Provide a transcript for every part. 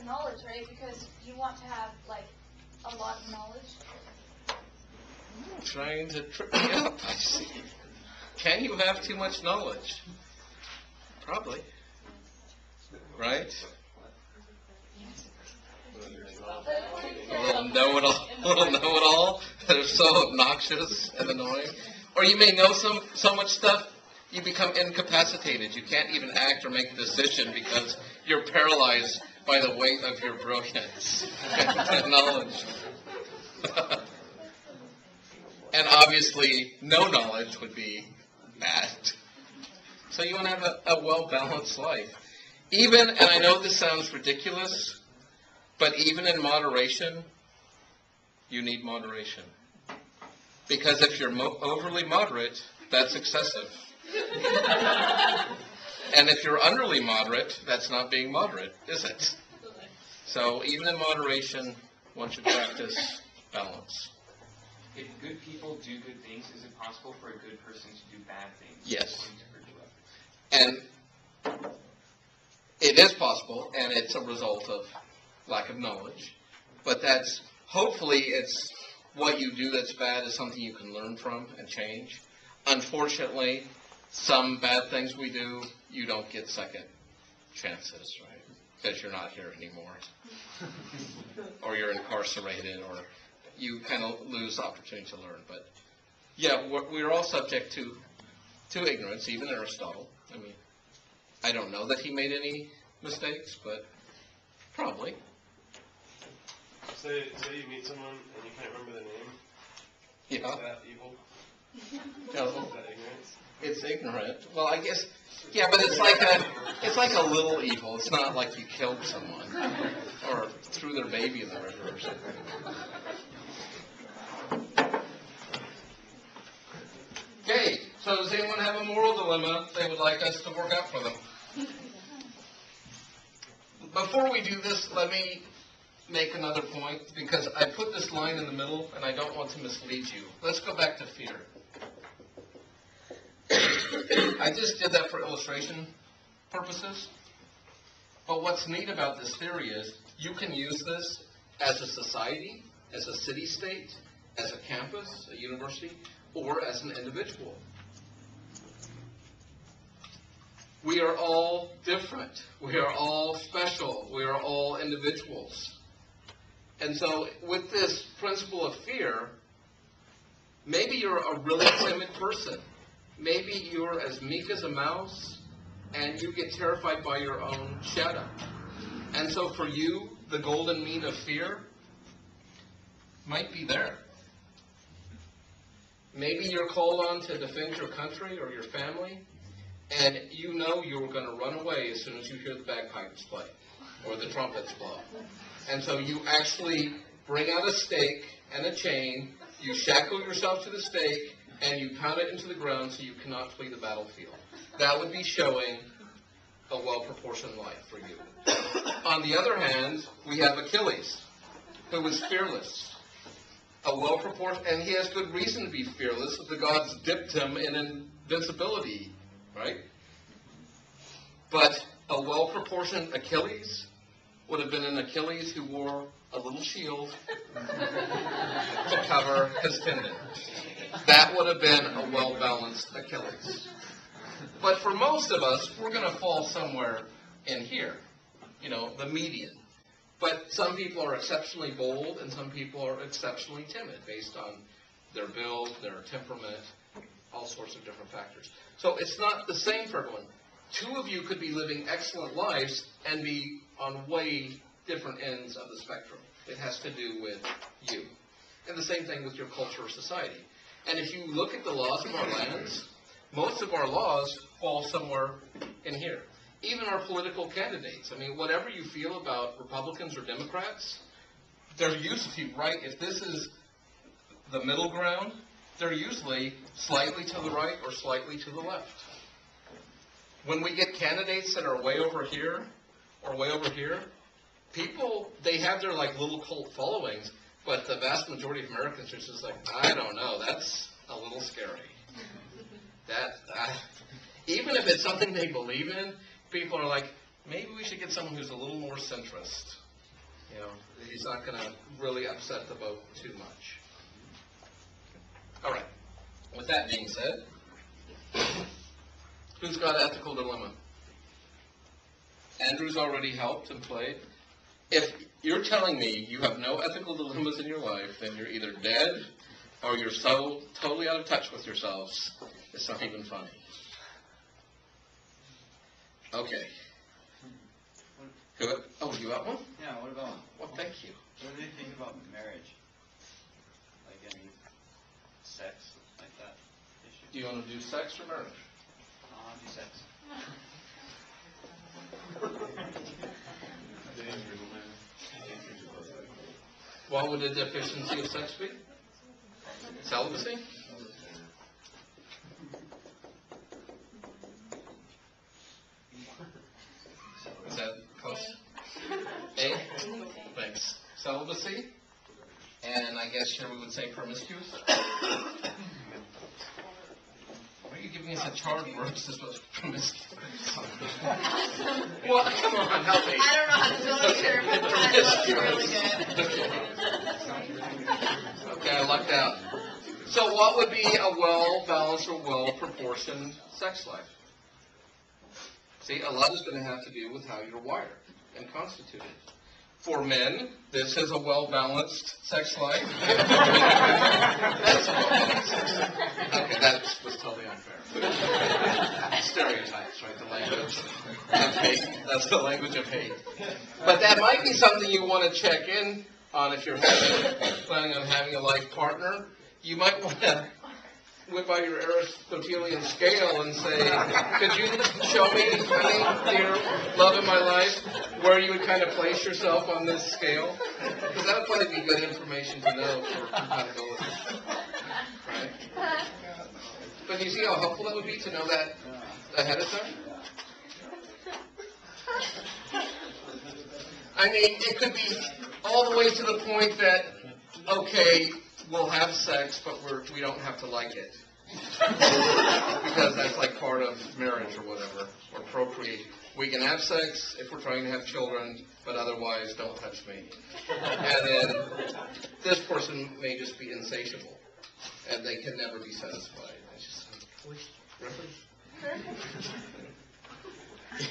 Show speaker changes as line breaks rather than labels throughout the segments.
of knowledge, right? Because you want to have, like, a lot of knowledge.
Trying to trip me up, I see. Can you have too much knowledge? Probably. Right? A little know-it-all that are so obnoxious and annoying. Or you may know so much stuff, you become incapacitated. You can't even act or make a decision because you're paralyzed by the weight of your brilliance and knowledge. And obviously, no knowledge would be bad. So you want to have a well-balanced life. Even, and I know this sounds ridiculous, but even in moderation, you need moderation. Because if you're overly moderate, that's excessive. And if you're underly moderate, that's not being moderate, is it? So even in moderation, one should practice balance.
If good people do good things, is it possible for a good person to do bad things?
Yes. And it is possible, and it's a result of lack of knowledge. But that's, hopefully, it's what you do that's bad is something you can learn from and change. Unfortunately, some bad things we do, you don't get second chances, right? Because you're not here anymore. Or you're incarcerated, or you kind of lose the opportunity to learn. But yeah, we're all subject to ignorance, even Aristotle. I mean, I don't know that he made any mistakes, but probably.
Say you meet someone and you can't remember their name.
Yeah.
Is that evil?
No.
Is that ignorance?
It's ignorant. Well, I guess, yeah, but it's like a little evil. It's not like you killed someone or threw their baby in the river or something. Okay, so does anyone have a moral dilemma they would like us to work out for them? Before we do this, let me make another point, because I put this line in the middle, and I don't want to mislead you. Let's go back to fear. I just did that for illustration purposes. But what's neat about this theory is you can use this as a society, as a city-state, as a campus, a university, or as an individual. We are all different. We are all special. We are all individuals. And so with this principle of fear, maybe you're a really timid person. Maybe you're as meek as a mouse, and you get terrified by your own shadow. And so for you, the golden mean of fear might be there. Maybe you're called on to defend your country or your family, and you know you're going to run away as soon as you hear the bagpipes play or the trumpets blow. And so you actually bring out a stake and a chain, you shackle yourself to the stake, and you pound it into the ground so you cannot flee the battlefield. That would be showing a well-proportioned life for you. On the other hand, we have Achilles, who was fearless. A well-proportioned, and he has good reason to be fearless. The gods dipped him in invincibility, right? But a well-proportioned Achilles would have been an Achilles who wore a little shield to cover his tendon. That would have been a well-balanced Achilles. But for most of us, we're going to fall somewhere in here, the median. But some people are exceptionally bold, and some people are exceptionally timid based on their build, their temperament, all sorts of different factors. So it's not the same for everyone. Two of you could be living excellent lives and be on way different ends of the spectrum. It has to do with you. And the same thing with your culture or society. And if you look at the laws of our lands, most of our laws fall somewhere in here. Even our political candidates. I mean, whatever you feel about Republicans or Democrats, they're usually right. If this is the middle ground, they're usually slightly to the right or slightly to the left. When we get candidates that are way over here or way over here, people, they have their little cult followings, but the vast majority of Americans are just like, I don't know, that's a little scary. Even if it's something they believe in, people are like, maybe we should get someone who's a little more centrist. You know, he's not going to really upset the boat too much. All right. With that being said, who's got ethical dilemma? Andrew's already helped and played. If you're telling me you have no ethical dilemmas in your life, then you're either dead or you're so totally out of touch with yourselves, it's not even funny. Okay. Oh, you got one?
Yeah, what about,
Well, thank you.
what do you think about marriage? Like any sex, like that issue?
Do you want to do sex or marriage?
I'll do sex.
What would the deficiency of sex be? Celibacy? Is that close? A? Thanks. Celibacy? And I guess here we would say promiscuous? Why are you giving us a charred word this was promiscuous? Well, come on, help me.
I don't know how to spell it either, but that looks really good.
Okay, I lucked out. So what would be a well-balanced or well-proportioned sex life? See, a lot is going to have to do with how you're wired and constituted. For men, this is a well-balanced sex life. That's a well-balanced sex life. Okay, that was totally unfair. Stereotypes, right? The language of hate. That's the language of hate. But that might be something you want to check in on if you're planning on having a life partner. You might want to whip out your Aristotelian scale and say, could you show me, honey, dear love of my life, where you would kind of place yourself on this scale? Because that would probably be good information to know for compatibility. Right? But you see how helpful that would be to know that ahead of time? I mean, it could be all the way to the point that, okay, we'll have sex, but we don't have to like it. Because that's like part of marriage or whatever, or procreate. We can have sex if we're trying to have children, but otherwise don't touch me. And then this person may just be insatiable, and they can never be satisfied. It's just like, really?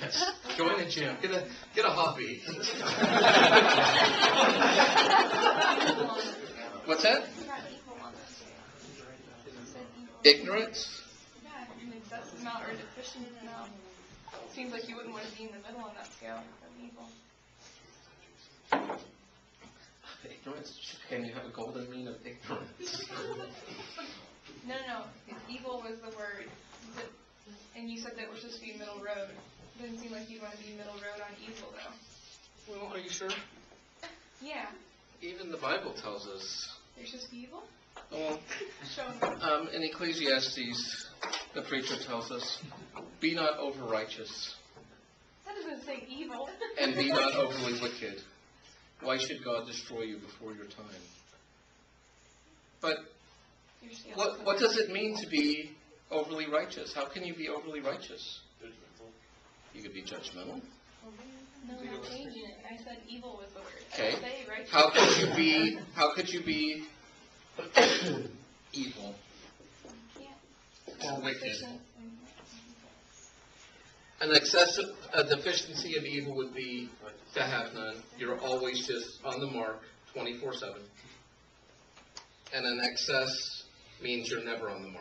Yes. Join a gym. Get a hobby. What's that? Ignorance?
Yeah, an excessive amount or a deficient amount. Seems like you wouldn't want to be in the middle on that scale of evil.
Ignorance? Can you have a golden mean of ignorance?
No. Evil was the word. And you said that we're supposed to be middle road. It doesn't seem like you'd want to be middle road on evil, though.
Well, are you sure?
Yeah.
Even the Bible tells us.
You're supposed to be evil?
Well,
Show me.
in Ecclesiastes, the preacher tells us, be not over righteous,
That doesn't say evil.
and be not overly wicked. Why should God destroy you before your time? But what does it mean to be overly righteous? How can you be overly righteous?
Judgmental.
You could be judgmental.
No, I'm changing it. I said evil was the word. I
Okay.
didn't say righteous.
How could you be evil or wicked? A deficiency of evil would be to have none. You're always just on the mark, 24/7. And an excess means you're never on the mark.